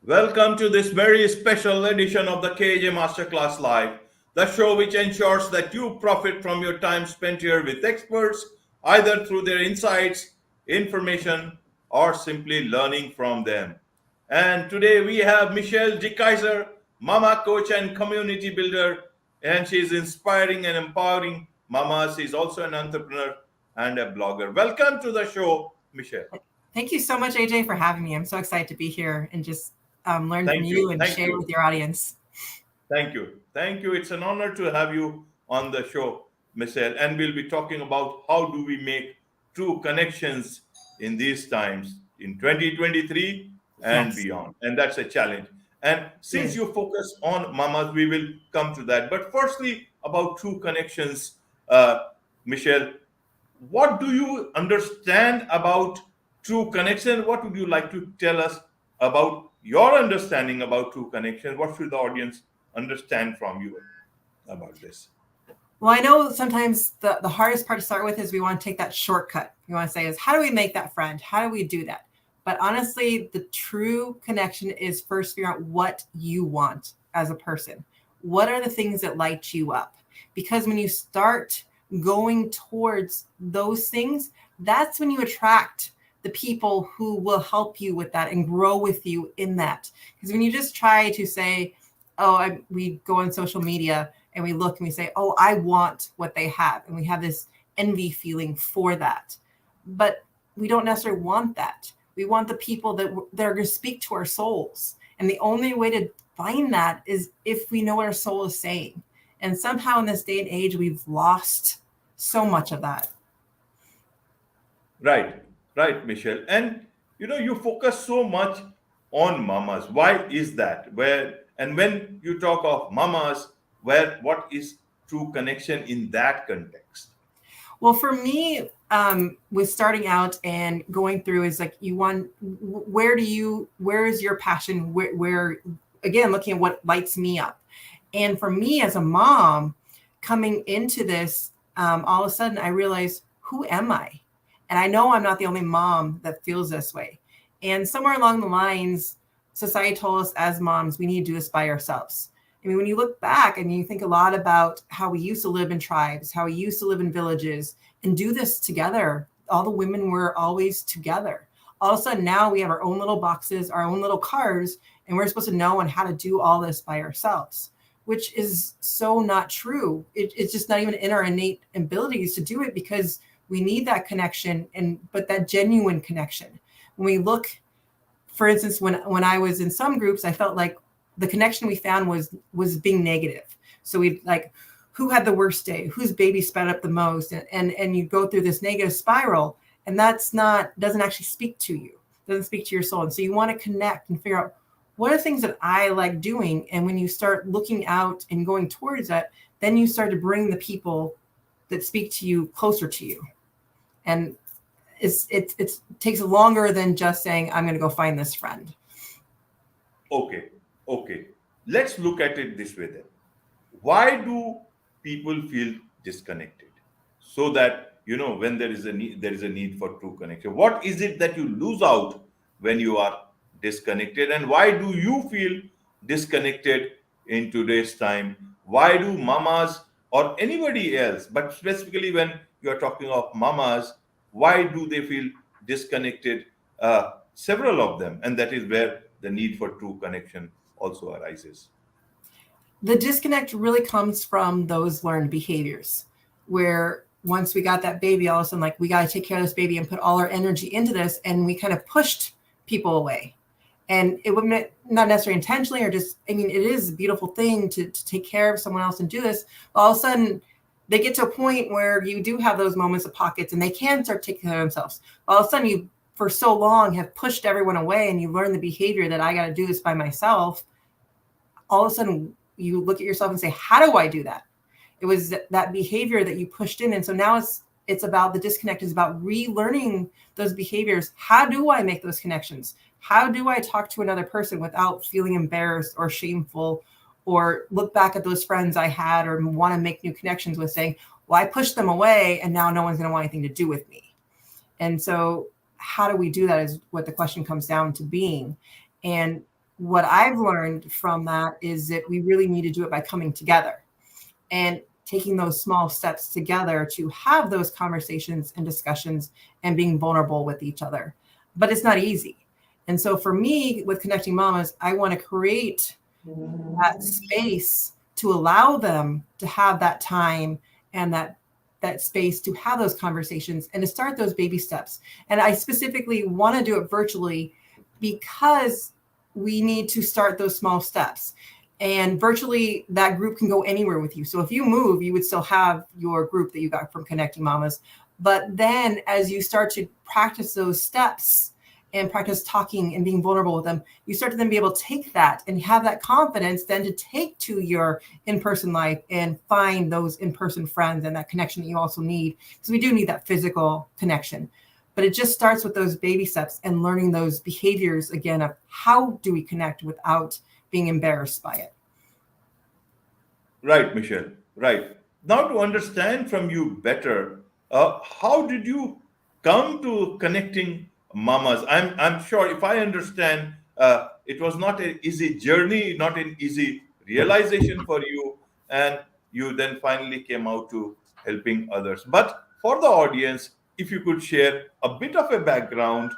Welcome to this very special edition of the KJ Masterclass Live, the show which ensures that you profit from your time spent here with experts, either through their insights, information, or simply learning from them. And today we have Michelle DeKeyser, mama coach and community builder, and she is inspiring and empowering mamas. She's also an entrepreneur and a blogger. Welcome to the show, Michelle. Thank you so much, AJ, for having me. I'm so excited to be here and just learn from you and Thank share you. with your audience. Thank you. Thank you. It's an honor to have you on the show, Michelle. And we'll be talking about how do we make true connections in these times in 2023 and Yes. beyond. And that's a challenge. And since you focus on mamas, we will come to that. But firstly, about true connections, Michelle, what do you understand about true connection? What would you like to tell us about your understanding about true connection? What should the audience understand from you about this? Well, I know sometimes the hardest part to start with is we want to take that shortcut. We want to say is, how do we make that friend? How do we do that? But honestly, the true connection is first figuring out what you want as a person. What are the things that light you up? Because when you start going towards those things, that's when you attract the people who will help you with that and grow with you in that. Because when you just try to say, we go on social media and we look and we say, oh, I want what they have. And we have this envy feeling for that. But we don't necessarily want that. We want the people that are going to speak to our souls. And the only way to find that is if we know what our soul is saying. And somehow in this day and age, we've lost so much of that. Right, Michelle. And you focus so much on mamas. Why is that? When you talk of mamas, what is true connection in that context? Well, for me, with starting out and going through is like where is your passion? Where again, looking at what lights me up. And for me as a mom coming into this, all of a sudden I realized, who am I? And I know I'm not the only mom that feels this way. And somewhere along the lines, society told us as moms, we need to do this by ourselves. I mean, when you look back and you think a lot about how we used to live in tribes, how we used to live in villages and do this together, all the women were always together. All of a sudden now we have our own little boxes, our own little cars, and we're supposed to know on how to do all this by ourselves, which is so not true. It's just not even in our innate abilities to do it because we need that connection, but that genuine connection. When we look, for instance, when I was in some groups, I felt like the connection we found was being negative. So we like, who had the worst day? Whose baby sped up the most? And you go through this negative spiral, and doesn't actually speak to you, doesn't speak to your soul. And so you want to connect and figure out what are things that I like doing. And when you start looking out and going towards that, then you start to bring the people that speak to you closer to you. And it takes longer than just saying, I'm going to go find this friend. Okay. Let's look at it this way then. Why do people feel disconnected? So that, when there is a need for true connection. What is it that you lose out when you are disconnected? And why do you feel disconnected in today's time? Why do mamas or anybody else, but specifically when you're talking of mamas, why do they feel disconnected? Several of them, and that is where the need for true connection also arises. The disconnect really comes from those learned behaviors where once we got that baby, all of a sudden, like, we got to take care of this baby and put all our energy into this. And we kind of pushed people away. And it wouldn't, not necessarily intentionally, or just, I mean, it is a beautiful thing to take care of someone else and do this. But all of a sudden, they get to a point where you do have those moments of pockets and they can start taking care of themselves. All of a sudden, you, for so long, have pushed everyone away and you learn the behavior that I got to do this by myself. All of a sudden, you look at yourself and say, how do I do that? It was that behavior that you pushed in. And so now it's about the disconnect is about relearning those behaviors. How do I make those connections? How do I talk to another person without feeling embarrassed or shameful, or look back at those friends I had or want to make new connections with, saying, well, I pushed them away and now no one's going to want anything to do with me. And so how do we do that is what the question comes down to being. And What I've learned from that is that we really need to do it by coming together and taking those small steps together to have those conversations and discussions and being vulnerable with each other. But it's not easy. And so for me, with Connecting Mamas, I want to create that space to allow them to have that time and that space to have those conversations and to start those baby steps. And I specifically want to do it virtually because we need to start those small steps. And virtually, that group can go anywhere with you. So if you move, you would still have your group that you got from Connecting Mamas. But then as you start to practice those steps and practice talking and being vulnerable with them, you start to then be able to take that and have that confidence then to take to your in-person life and find those in-person friends and that connection that you also need. Because we do need that physical connection. But it just starts with those baby steps and learning those behaviors again of how do we connect without being embarrassed by it. Right, Michelle. Right. Now, to understand from you better, how did you come to connecting mamas? I'm sure if I understand, it was not an easy journey, not an easy realization for you, and you then finally came out to helping others. But for the audience, if you could share a bit of a background,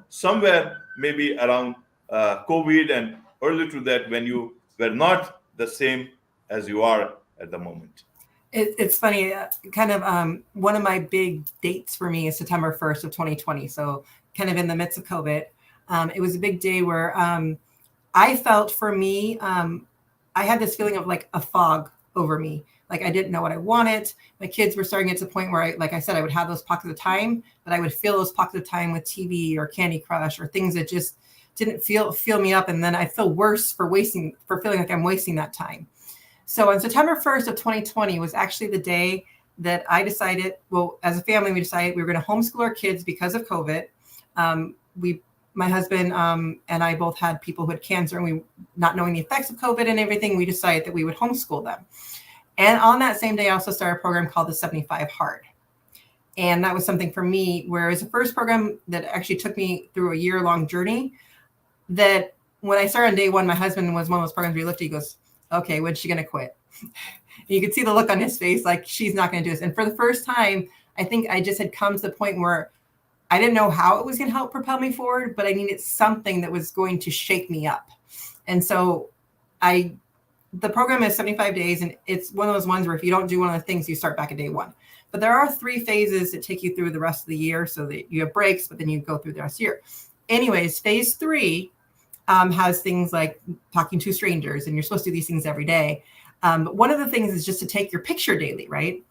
somewhere maybe around COVID and early to that, when you were not the same as you are at the moment. It's funny, kind of one of my big dates for me is September 1st of 2020. So kind of in the midst of COVID, it was a big day where I felt for me, I had this feeling of like a fog over me. Like I didn't know what I wanted. My kids were starting to get to the point where like I said, I would have those pockets of time, but I would fill those pockets of time with TV or Candy Crush or things that just didn't fill me up. And then I feel worse for feeling like I'm wasting that time. So on September 1st of 2020 was actually the day that I decided, well, as a family, we decided we were going to homeschool our kids because of COVID. My husband and I both had people who had cancer, and we, not knowing the effects of COVID and everything, we decided that we would homeschool them. And on that same day, I also started a program called the 75 Hard. And that was something for me, where it was the first program that actually took me through a year-long journey. That when I started on day one, my husband was one of those programs where he looked at, he goes, okay, when's she going to quit? And you could see the look on his face, like she's not going to do this. And for the first time, I think I just had come to the point where I didn't know how it was going to help propel me forward, but I needed something that was going to shake me up. And so the program is 75 days, and it's one of those ones where if you don't do one of the things, you start back at day one. But there are 3 phases that take you through the rest of the year, so that you have breaks, but then you go through the rest of the year. Anyways, phase 3 has things like talking to strangers, and you're supposed to do these things every day. But one of the things is just to take your picture daily, right?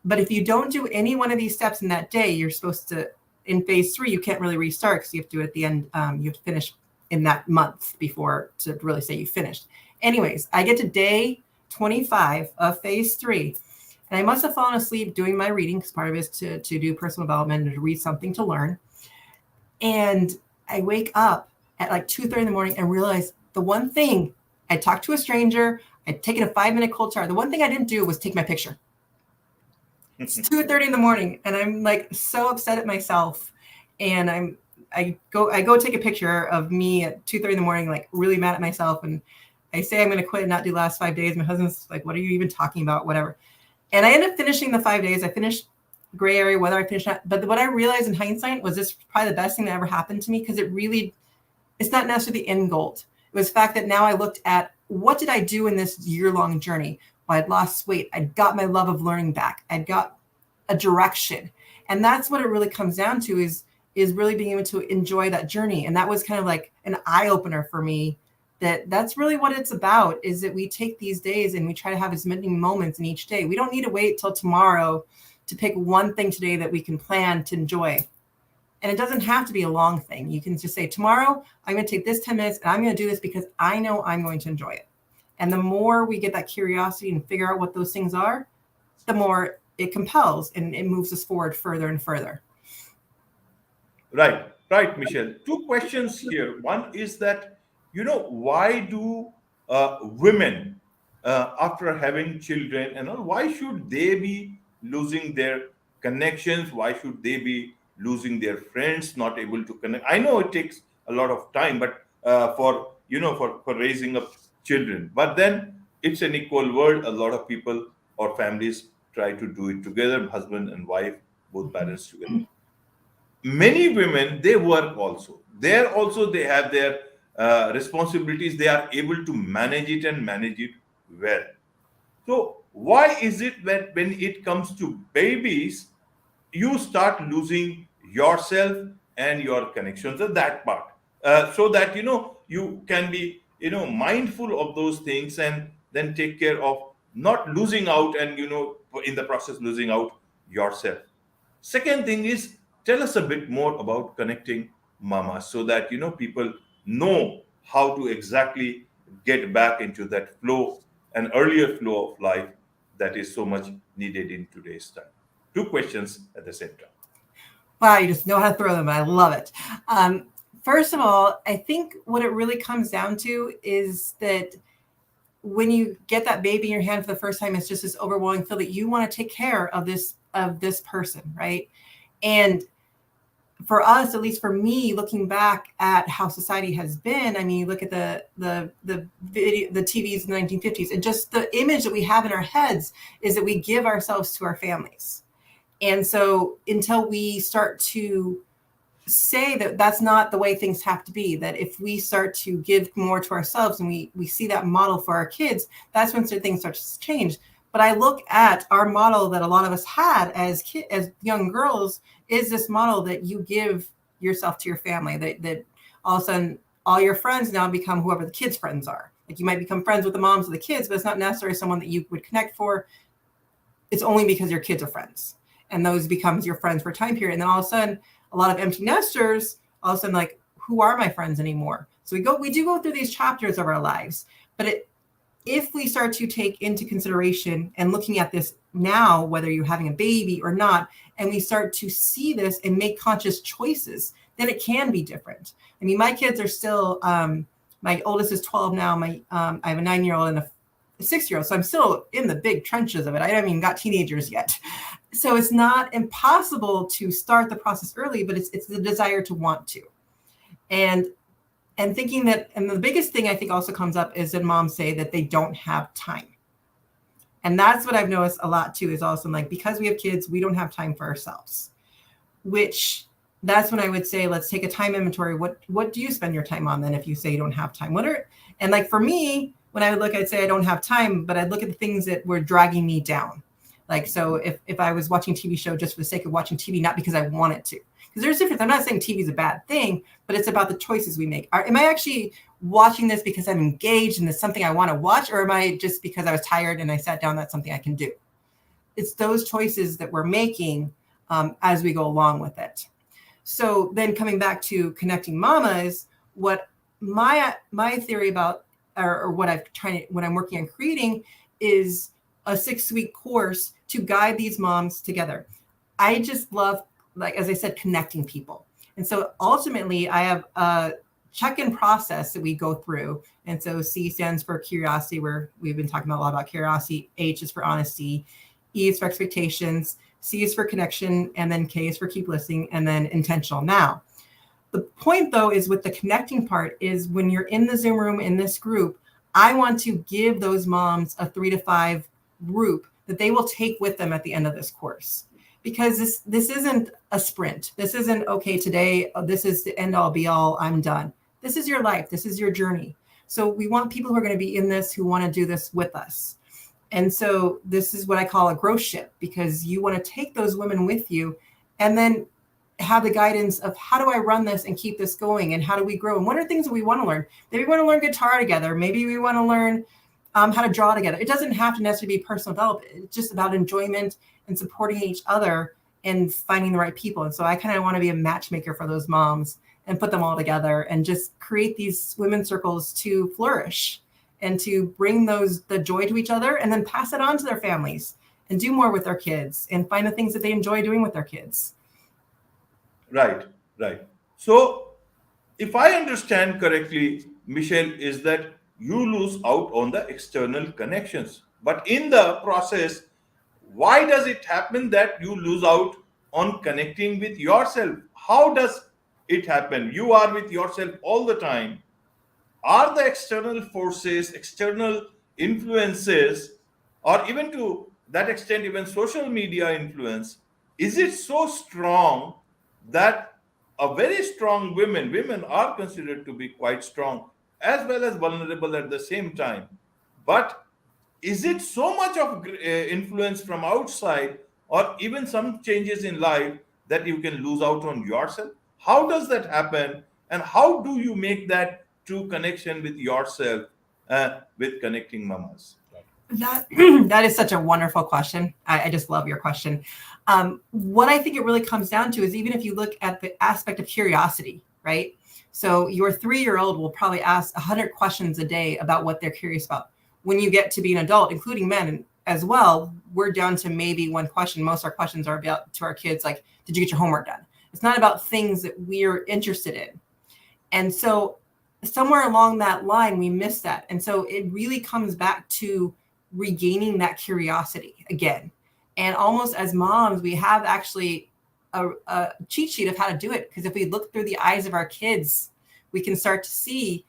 But if you don't do any one of these steps in that day, you're supposed to, in phase 3, you can't really restart because you have to do it at the end. You have to finish in that month before to really say you finished. Anyways, I get to day 25 of phase 3, and I must have fallen asleep doing my reading, because part of it is to do personal development and to read something to learn. And I wake up at like 2:30 in the morning and realize the one thing, I talked to a stranger, I'd taken a 5-minute cold shower. The one thing I didn't do was take my picture. It's 2:30 in the morning, and I'm like so upset at myself. And I go take a picture of me at 2:30 in the morning, like really mad at myself. And I say I'm going to quit and not do the last 5 days. My husband's like, what are you even talking about? Whatever. And I end up finishing the 5 days. I finished gray area, whether I finished that. But what I realized in hindsight was this probably the best thing that ever happened to me, because it's not necessarily the end goal. It was the fact that now I looked at what did I do in this year-long journey? Well, I'd lost weight. I'd got my love of learning back. I'd got a direction. And that's what it really comes down to is really being able to enjoy that journey. And that was kind of like an eye-opener for me, that's really what it's about, is that we take these days and we try to have as many moments in each day. We don't need to wait till tomorrow to pick one thing today that we can plan to enjoy. And it doesn't have to be a long thing. You can just say, tomorrow, I'm going to take this 10 minutes and I'm going to do this because I know I'm going to enjoy it. And the more we get that curiosity and figure out what those things are, the more it compels and it moves us forward further and further. Right, Michelle. 2 questions here. One is that, why do women, after having children, why should they be losing their connections? Why should they be losing their friends, not able to connect? I know it takes a lot of time, but for for raising up children. But then it's an equal world. A lot of people or families try to do it together, husband and wife, both parents together. Many women, they work also, there also they have their responsibilities. They are able to manage it and manage it well. So why is it that when it comes to babies, you start losing yourself and your connections at that part? So that you can be mindful of those things, and then take care of not losing out, and in the process losing out yourself. Second thing is, tell us a bit more about connecting mama, so that people know how to exactly get back into that flow, an earlier flow of life that is so much needed in today's time. Two questions at the same time. Wow, you just know how to throw them. I love it. First of all, I think what it really comes down to is that when you get that baby in your hand for the first time, it's just this overwhelming feel that you want to take care of this person, right? And for us, at least for me, looking back at how society has been, I mean, you look at the video, the TVs in the 1950s, and just the image that we have in our heads is that we give ourselves to our families. And so until we start to say that that's not the way things have to be, that if we start to give more to ourselves and we see that model for our kids, that's when things start to change. But I look at our model that a lot of us had as young girls, is this model that you give yourself to your family, that all of a sudden all your friends now become whoever the kids' friends are. Like you might become friends with the moms of the kids, but it's not necessarily someone that you would connect for. It's only because your kids are friends, and those becomes your friends for a time period. And then all of a sudden, a lot of empty nesters, all of a sudden, like, who are my friends anymore? So we do go through these chapters of our lives, but if we start to take into consideration and looking at this now, whether you're having a baby or not, and we start to see this and make conscious choices, then it can be different. I mean, my kids are still, my oldest is 12 now. I have a 9-year-old and a 6-year-old. So I'm still in the big trenches of it. I haven't even got teenagers yet. So it's not impossible to start the process early, but it's the desire to want to. And thinking that, and the biggest thing I think also comes up is that moms say that they don't have time. And that's what I've noticed a lot too, is also like, because we have kids, we don't have time for ourselves, which that's when I would say, let's take a time inventory. What do you spend your time on then if you say you don't have time? And like for me, when I would look, I'd say I don't have time, but I'd look at the things that were dragging me down. Like, so if I was watching TV show just for the sake of watching TV, not because I wanted to, because there's a difference. I'm not saying TV is a bad thing, but it's about the choices we make. Am I actually watching this because I'm engaged and it's something I want to watch? Or am I just because I was tired and I sat down, that's something I can do? It's those choices that we're making as we go along with it. So then coming back to connecting mamas, what my theory about, or what I'm working on creating is a 6-week course to guide these moms together. I just love, like, as I said, connecting people. And so ultimately I have a check-in process that we go through. And so C stands for curiosity, where we've been talking a lot about curiosity. H is for honesty. E is for expectations. C is for connection. And then K is for keep listening. And then intentional. Now, the point though is with the connecting part is when you're in the Zoom room in this group, I want to give those moms a 3 to 5 group that they will take with them at the end of this course. Because this isn't a sprint. This isn't, okay, today, this is the end all be all, I'm done. This is your life. This is your journey. So we want people who are going to be in this, who want to do this with us. And so this is what I call a growth ship, because you want to take those women with you and then have the guidance of, how do I run this and keep this going? And how do we grow? And what are things that we want to learn? Maybe we want to learn guitar together. Maybe we want to learn how to draw together. It doesn't have to necessarily be personal development. It's just about enjoyment and supporting each other and finding the right people. And so I kind of want to be a matchmaker for those moms and put them all together and just create these women's circles to flourish and to bring the joy to each other, and then pass it on to their families and do more with their kids and find the things that they enjoy doing with their kids. Right, right. So, if I understand correctly, Michelle, is that you lose out on the external connections. But in the process, why does it happen that you lose out on connecting with yourself? How does it happen? You are with yourself all the time. are the external forces, external influences, or even to that extent, even social media influence, is it so strong that a very strong women are considered to be quite strong as well as vulnerable at the same time. But is it so much of influence from outside or even some changes in life that you can lose out on yourself? How does that happen, and how do you make that true connection with yourself, with connecting mamas? That that is such a wonderful question. I just love your question. What I think it really comes down to is even if you look at the aspect of curiosity, right? So your 3-year-old will probably ask 100 questions a day about what they're curious about. When you get to be an adult, including men as well, we're down to maybe one question. Most of our questions are about to our kids, like, did you get your homework done? It's not about things that we're interested in. And so somewhere along that line, we miss that. And so it really comes back to regaining that curiosity again. And almost as moms, we have actually a cheat sheet of how to do it. Because if we look through the eyes of our kids, we can start to see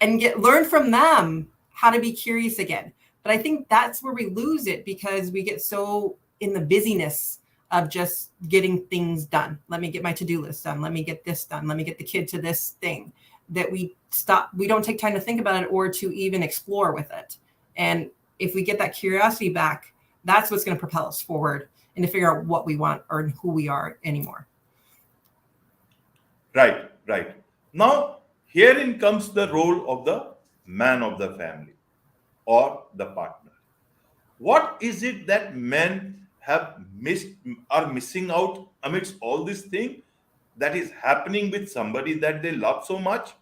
and learn from them how to be curious again. But I think that's where we lose it because we get so in the busyness of just getting things done. Let me get my to-do list done. Let me get this done. Let me get the kid to this thing, that we don't take time to think about it or to even explore with it. And if we get that curiosity back, that's what's going to propel us forward and to figure out what we want or who we are anymore. Right, right. Now, herein comes the role of the man of the family or the partner. What is it that men have missed, are missing out amidst all this thing that is happening with somebody that they love so much?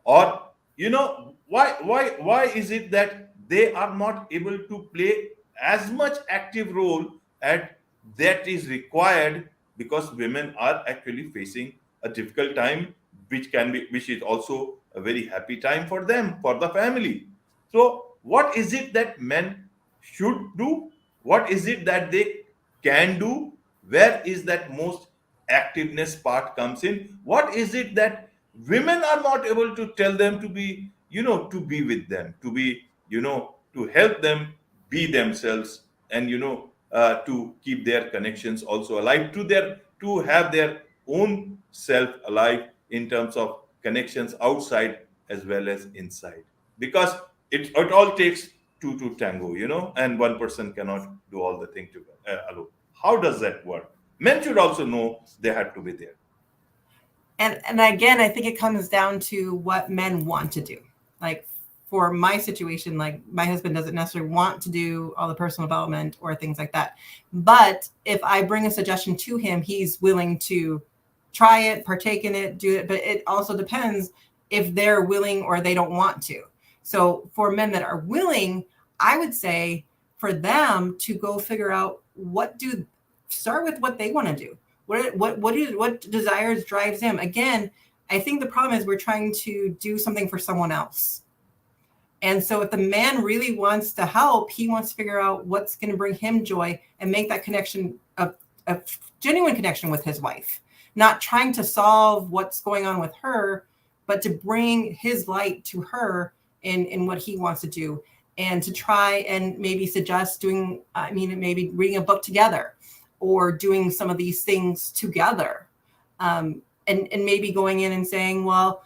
Or why is it that they are not able to play as much active role at that is required, because women are actually facing a difficult time, which is also a very happy time for them, for the family. So what is it that men should do? What is it that they can do? Where is that most activeness part comes in? What is it that women are not able to tell them to be, to be with them, to be, to help them be themselves, and to keep their connections also alive, to have their own self alive in terms of connections outside as well as inside, because it all takes two to tango, and one person cannot do all the things together alone. How does that work? Men should also know they had to be there. And again, I think it comes down to what men want to do. Like for my situation, like my husband doesn't necessarily want to do all the personal development or things like that. But if I bring a suggestion to him, he's willing to try it, partake in it, do it. But it also depends if they're willing or they don't want to. So for men that are willing, I would say for them to go figure out start with what they want to do. What desires drives him? Again, I think the problem is we're trying to do something for someone else. And so if the man really wants to help, he wants to figure out what's going to bring him joy and make that connection a genuine connection with his wife, not trying to solve what's going on with her, but to bring his light to her in what he wants to do, and to try and maybe suggest maybe reading a book together or doing some of these things together, and maybe going in and saying, well,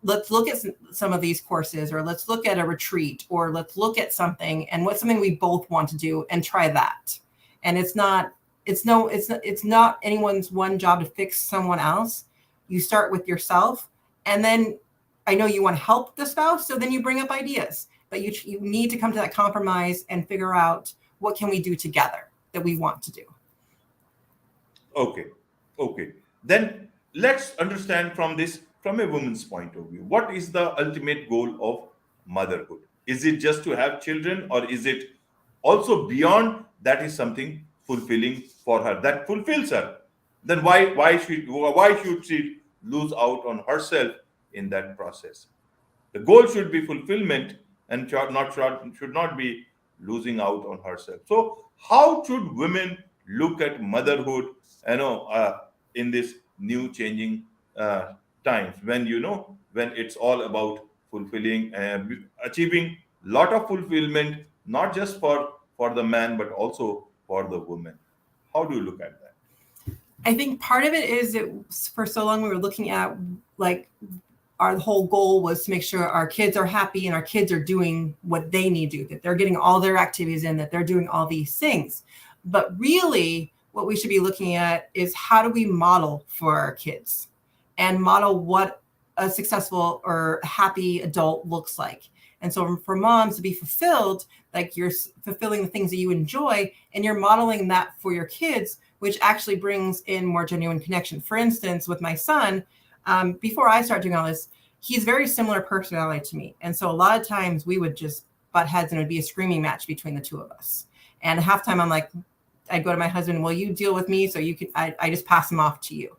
let's look at some of these courses, or let's look at a retreat, or let's look at something, and what's something we both want to do, and try that. And it's not anyone's one job to fix someone else. You start with yourself, and then I know you want to help the spouse, so then you bring up ideas, but you need to come to that compromise and figure out what can we do together that we want to do. Okay, okay. Then let's understand from a woman's point of view. What is the ultimate goal of motherhood? Is it just to have children, or is it also beyond that, is something fulfilling for her, that fulfills her? Then why should she lose out on herself in that process? The goal should be fulfillment, and should not be losing out on herself. So how should women look at motherhood, in this new changing uh, times when when it's all about fulfilling, achieving lot of fulfillment, not just for the man but also for the woman. How do you look at that? I think part of it is that for so long we were looking at like our whole goal was to make sure our kids are happy and our kids are doing what they need to do, that they're getting all their activities in, that they're doing all these things. But really, what we should be looking at is how do we model for our kids and model what a successful or happy adult looks like. And so for moms to be fulfilled, like you're fulfilling the things that you enjoy and you're modeling that for your kids, which actually brings in more genuine connection. For instance, with my son, before I start doing all this, he's very similar personality to me. And so a lot of times we would just butt heads and it would be a screaming match between the two of us. And half time I'm like, I'd go to my husband, well, you deal with me so you can, I just pass him off to you.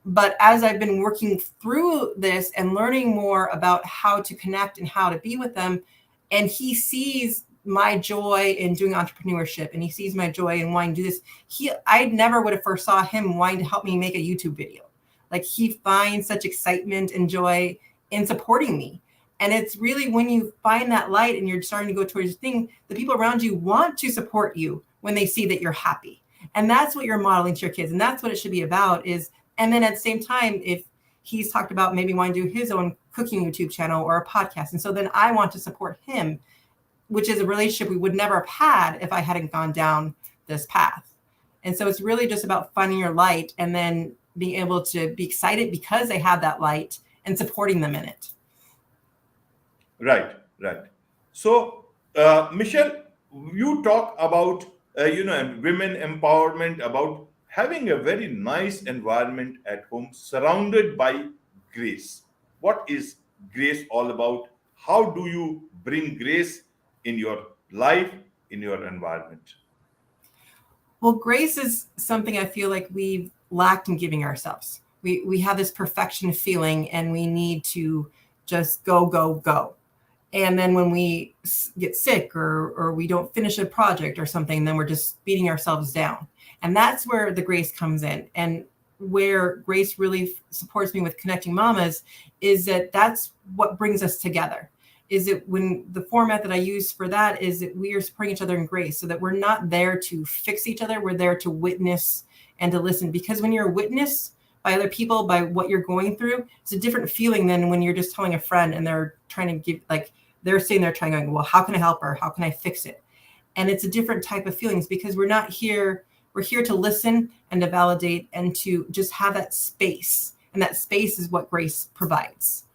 But as I've been working through this and learning more about how to connect and how to be with them, and he sees my joy in doing entrepreneurship and he sees my joy in wanting to do this, I never would have first saw him wanting to help me make a YouTube video. Like he finds such excitement and joy in supporting me. And it's really when you find that light and you're starting to go towards the thing, the people around you want to support you when they see that you're happy. And that's what you're modeling to your kids. And that's what it should be about is, and then at the same time, if he's talked about maybe wanting to do his own cooking YouTube channel or a podcast. And so then I want to support him, which is a relationship we would never have had if I hadn't gone down this path. And so it's really just about finding your light and then being able to be excited because they have that light and supporting them in it. Right, right. So, Michelle, you talk about women empowerment, about having a very nice environment at home surrounded by grace. What is grace all about? How do you bring grace in your life, in your environment? Well, grace is something I feel like we've lacked in giving ourselves. We have this perfection feeling and we need to just go, go, go. And then when we get sick or we don't finish a project or something, then we're just beating ourselves down. And that's where the grace comes in. And where grace really supports me with connecting mamas is that that's what brings us together. Is it when the format that I use for that is that we are supporting each other in grace so that we're not there to fix each other. We're there to witness and to listen. Because when you're witnessed by other people, by what you're going through, it's a different feeling than when you're just telling a friend and they're trying to give, like, they're sitting there trying going, well, how can I help her? How can I fix it? And it's a different type of feelings because we're not here. We're here to listen and to validate and to just have that space. And that space is what grace provides.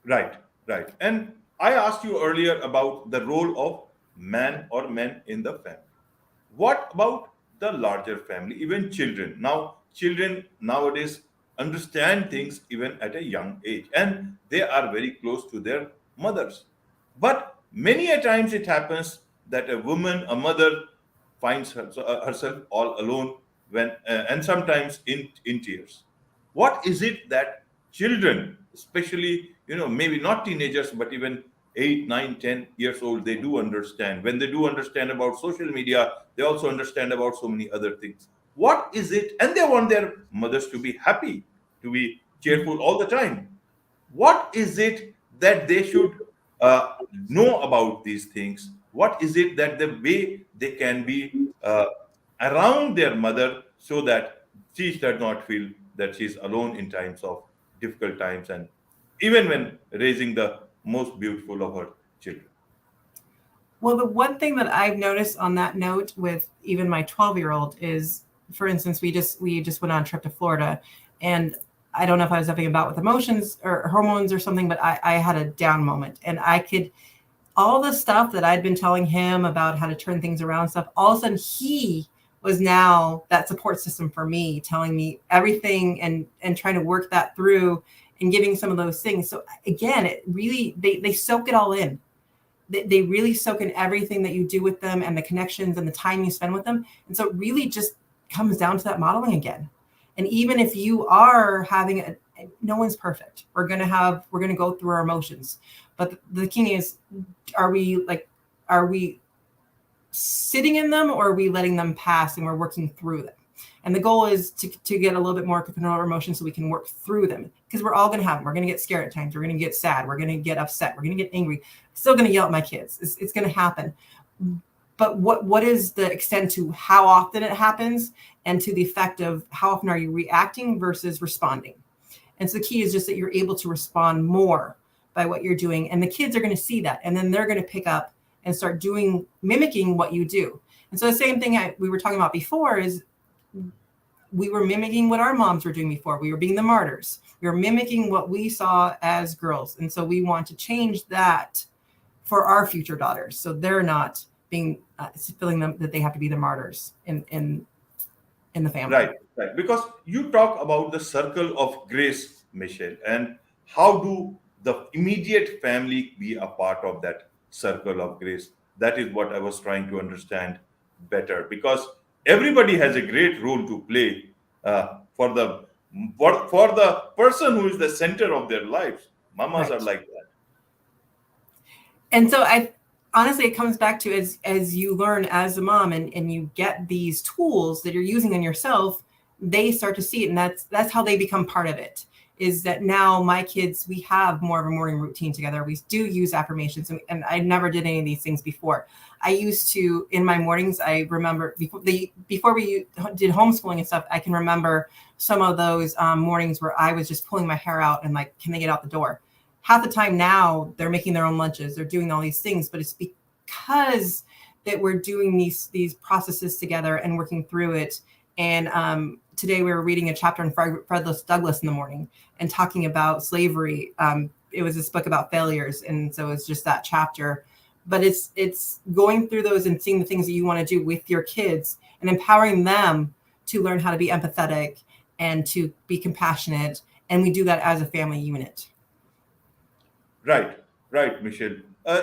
Right, right. And I asked you earlier about the role of man or men in the family. What about the larger family, even children? Now, children nowadays understand things even at a young age, and they are very close to their mothers. But many a times it happens that a woman, a mother, finds herself all alone and sometimes in tears. What is it that children, especially maybe not teenagers, but even 8, 9, 10 years old, they do understand? When they do understand about social media, they also understand about so many other things. What is it? And they want their mothers to be happy, to be cheerful all the time. What is it that they should know about these things? What is it that the way they can be around their mother so that she does not feel that she's alone in times of difficult times, and even when raising the most beautiful of her children? Well, the one thing that I've noticed on that note with even my 12-year-old is, for instance, we just went on a trip to Florida, and I don't know if I was having about with emotions or hormones or something, but I had a down moment, and I could, all the stuff that I'd been telling him about how to turn things around stuff, all of a sudden he was now that support system for me, telling me everything and trying to work that through and giving some of those things. So again, it really, they soak it all in. They really soak in everything that you do with them and the connections and the time you spend with them. And so it really just comes down to that modeling again. And even if you are having no one's perfect. We're going to go through our emotions. But the key is, are we sitting in them, or are we letting them pass and we're working through them? And the goal is to get a little bit more control of our emotions so we can work through them, because we're all going to have them. We're going to get scared at times. We're going to get sad. We're going to get upset. We're going to get angry. Still going to yell at my kids. It's going to happen. But what is the extent to how often it happens, and to the effect of how often are you reacting versus responding? And so the key is just that you're able to respond more by what you're doing. And the kids are going to see that. And then they're going to pick up and start mimicking what you do. And so the same thing we were talking about before is we were mimicking what our moms were doing before. We were being the martyrs. We were mimicking what we saw as girls. And so we want to change that for our future daughters, so they're not being feeling them that they have to be the martyrs in the family. Right. Because you talk about the circle of grace, Michelle, and how do the immediate family be a part of that circle of grace? That is what I was trying to understand better, because everybody has a great role to play for the person who is the center of their lives. Mamas Right. are like that. And so honestly, it comes back to as you learn as a mom and you get these tools that you're using on yourself, they start to see it. And that's how they become part of it, is that now my kids, we have more of a morning routine together. We do use affirmations, and I never did any of these things before. I used to, in my mornings, I remember before we did homeschooling and stuff, I can remember some of those mornings where I was just pulling my hair out and like, can they get out the door? Half the time now they're making their own lunches, they're doing all these things, but it's because that we're doing these processes together and working through it. And today we were reading a chapter in Frederick Douglass in the morning and talking about slavery. It was this book about failures, and so it's just that chapter. But it's going through those and seeing the things that you want to do with your kids and empowering them to learn how to be empathetic and to be compassionate. And we do that as a family unit. Right, Michelle.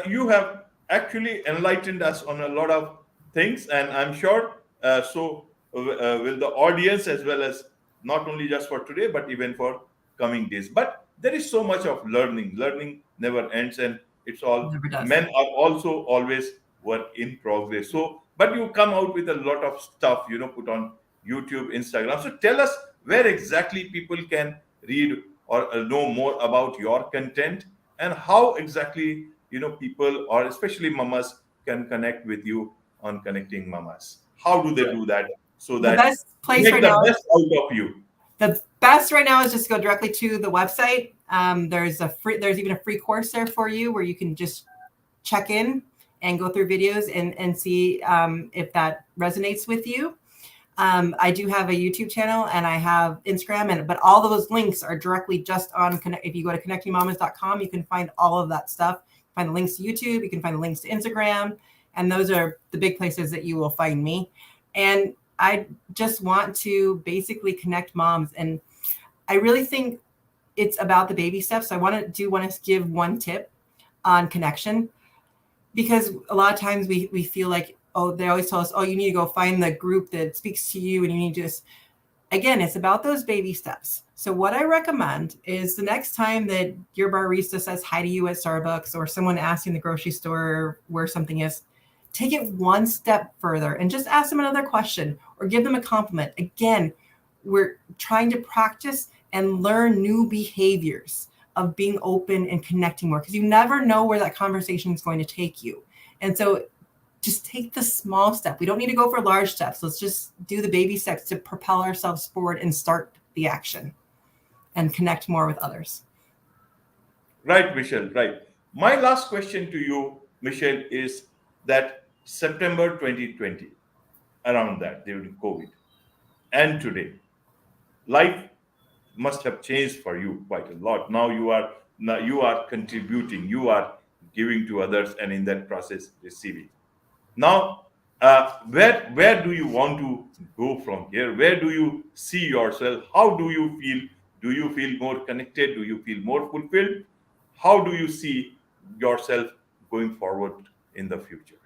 You have actually enlightened us on a lot of things, and I'm sure will the audience, as well as not only just for today, but even for coming days. But there is so much of learning. Learning never ends, and it's all Never does. men are also always work in progress. So, but you come out with a lot of stuff, put on YouTube, Instagram. So tell us where exactly people can read or know more about your content, and how exactly people, or especially mamas, can connect with you on Connecting Mamas. How do they do that so The that best place make right the now, best out of you? the best right now is just go directly to the website. There's even a free course there for you where you can just check in and go through videos and see if that resonates with you. I do have a YouTube channel and I have Instagram, but all of those links are directly just on Connect. If you go to connectingmamas.com, you can find all of that stuff. Find the links to YouTube, you can find the links to Instagram, and those are the big places that you will find me. And I just want to basically connect moms. And I really think it's about the baby steps. So I want to give one tip on connection, because a lot of times we feel like, oh, they always tell us, oh, you need to go find the group that speaks to you, and you need to just, again, it's about those baby steps. So what I recommend is the next time that your barista says hi to you at Starbucks, or someone asks you in the grocery store where something is, take it one step further and just ask them another question or give them a compliment. Again, we're trying to practice and learn new behaviors of being open and connecting more, because you never know where that conversation is going to take you. And so just take the small step. We don't need to go for large steps. Let's just do the baby steps to propel ourselves forward and start the action and connect more with others. Right, Michelle, right. My last question to you, Michelle, is that September 2020, around that, during COVID, and today, life must have changed for you quite a lot. Now you are contributing, you are giving to others, and in that process, receiving. Now, where do you want to go from here? Where do you see yourself? How do you feel? Do you feel more connected? Do you feel more fulfilled? How do you see yourself going forward in the future?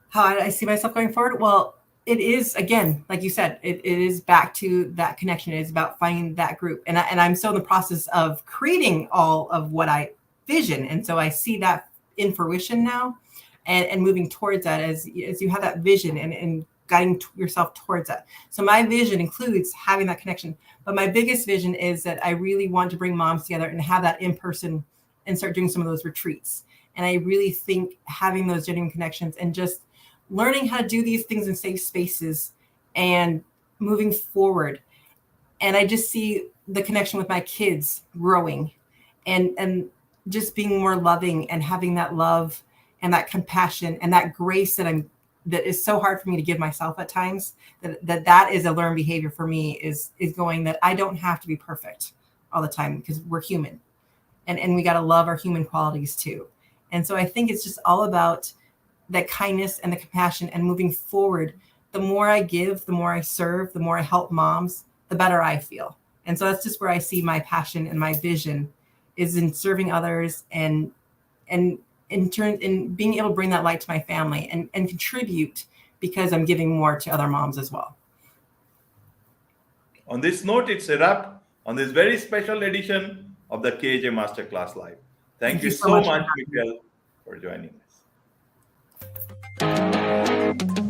How I see myself going forward? Well, it is, again, like you said, it is back to that connection. It is about finding that group. And I'm still in the process of creating all of what I vision. And so I see that in fruition now, and moving towards that as you have that vision and guiding yourself towards that. So my vision includes having that connection. But my biggest vision is that I really want to bring moms together and have that in person and start doing some of those retreats. And I really think having those genuine connections and just learning how to do these things in safe spaces and moving forward. And I just see the connection with my kids growing and just being more loving and having that love and that compassion and that grace that is so hard for me to give myself at times, that is a learned behavior for me, is going that I don't have to be perfect all the time, because we're human, and we got to love our human qualities too. And so I think it's just all about that kindness and the compassion and moving forward. The more I give, the more I serve, the more I help moms, the better I feel. And so that's just where I see my passion and my vision is in serving others and in turn in being able to bring that light to my family and contribute, because I'm giving more to other moms as well. On this note, it's a wrap on this very special edition of the KJ Masterclass Live. Thank you so much, Michelle, for joining us.